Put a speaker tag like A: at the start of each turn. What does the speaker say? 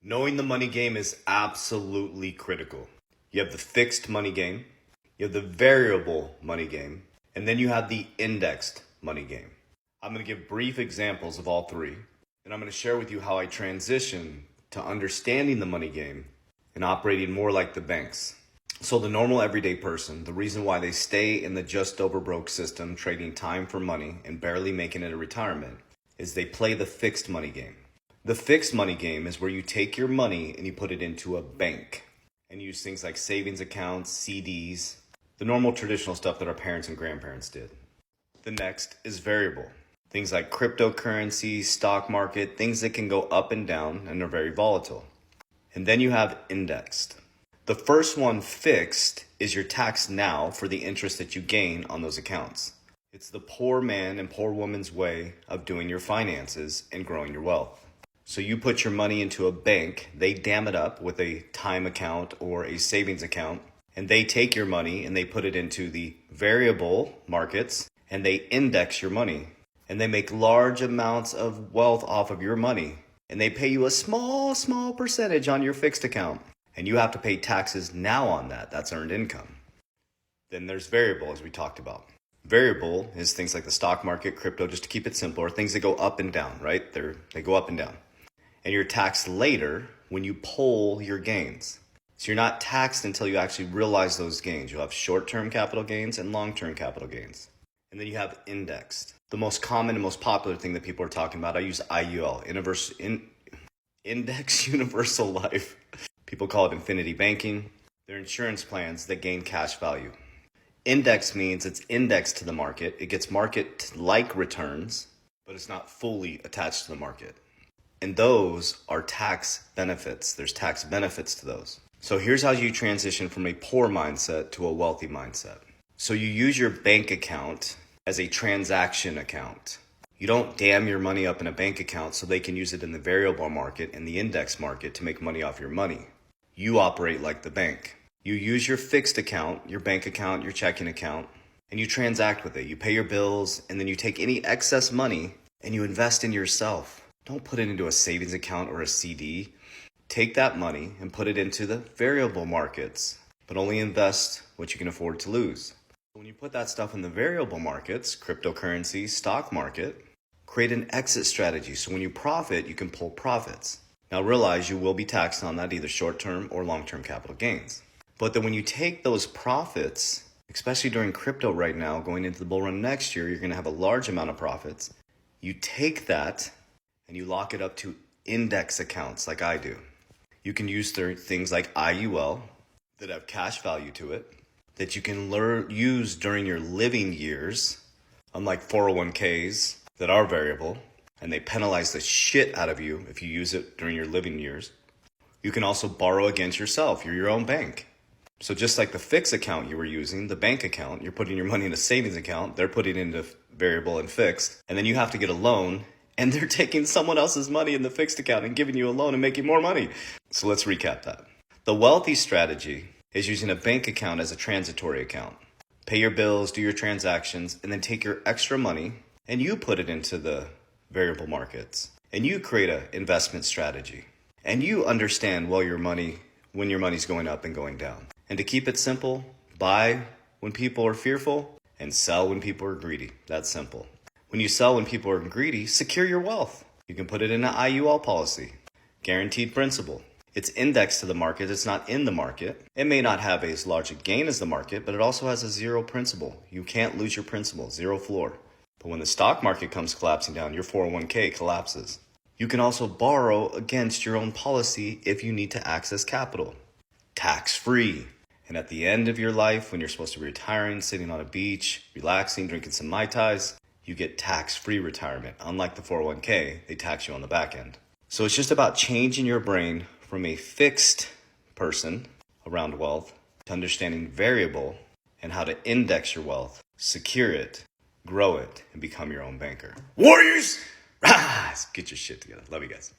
A: Knowing the money game is absolutely critical. You have the fixed money game, you have the variable money game, and then you have the indexed money game. I'm going to give brief examples of all three, and I'm going to share with you how I transition to understanding the money game and operating more like the banks. So the normal everyday person, the reason why they stay in the just over broke system, trading time for money and barely making it a retirement, is they play the fixed money game. The fixed money game is where you take your money and you put it into a bank and use things like savings accounts, CDs, the normal traditional stuff that our parents and grandparents did. The next is variable. Things like cryptocurrency, stock market, things that can go up and down and are very volatile. And then you have indexed. The first one, fixed, is your tax now for the interest that you gain on those accounts. It's the poor man and poor woman's way of doing your finances and growing your wealth. So you put your money into a bank, they dam it up with a time account or a savings account, and they take your money and they put it into the variable markets and they index your money. And they make large amounts of wealth off of your money. And they pay you a small percentage on your fixed account. And you have to pay taxes now on that. That's earned income. Then there's variable, as we talked about. Variable is things like the stock market, crypto, just to keep it simple, or things that go up and down, right? They go up and down. And you're taxed later when you pull your gains. So you're not taxed until you actually realize those gains. You'll have short-term capital gains and long-term capital gains. And then you have indexed. The most common and most popular thing that people are talking about, I use IUL, Index Universal Life. People call it infinity banking. They're insurance plans that gain cash value. Index means it's indexed to the market. It gets market-like returns, but it's not fully attached to the market. And those are tax benefits. There's tax benefits to those. So here's how you transition from a poor mindset to a wealthy mindset. So you use your bank account as a transaction account. You don't dam your money up in a bank account so they can use it in the variable market and the index market to make money off your money. You operate like the bank. You use your fixed account, your bank account, your checking account, and you transact with it. You pay your bills, and then you take any excess money and you invest in yourself. Don't put it into a savings account or a CD. Take that money and put it into the variable markets, but only invest what you can afford to lose. When you put that stuff in the variable markets, cryptocurrency, stock market, create an exit strategy. So when you profit, you can pull profits. Now realize you will be taxed on that, either short-term or long-term capital gains. But then when you take those profits, especially during crypto right now, going into the bull run next year, you're going to have a large amount of profits. You take that and you lock it up to index accounts like I do. You can use things like IUL that have cash value to it, that you can use during your living years, unlike 401ks that are variable, and they penalize the shit out of you if you use it during your living years. You can also borrow against yourself. You're your own bank. So just like the fixed account you were using, the bank account, you're putting your money in a savings account, they're putting it into variable and fixed, and then you have to get a loan, and they're taking someone else's money in the fixed account and giving you a loan and making more money. So let's recap that. The wealthy strategy is using a bank account as a transitory account. Pay your bills, do your transactions, and then take your extra money and you put it into the variable markets. And you create an investment strategy. And you understand when your money's going up and going down. And to keep it simple, buy when people are fearful and sell when people are greedy. That's simple. When you sell when people are greedy, secure your wealth. You can put it in an IUL policy. Guaranteed principal. It's indexed to the market. It's not in the market. It may not have as large a gain as the market, but it also has a zero principal. You can't lose your principal, zero floor. But when the stock market comes collapsing down, your 401k collapses. You can also borrow against your own policy if you need to access capital. Tax-free. And at the end of your life, when you're supposed to be retiring, sitting on a beach, relaxing, drinking some Mai Tais, you get tax-free retirement. Unlike the 401k, they tax you on the back end. So it's just about changing your brain from a fixed person around wealth to understanding variable and how to index your wealth, secure it, grow it, and become your own banker. Warriors, rise! Get your shit together. Love you guys.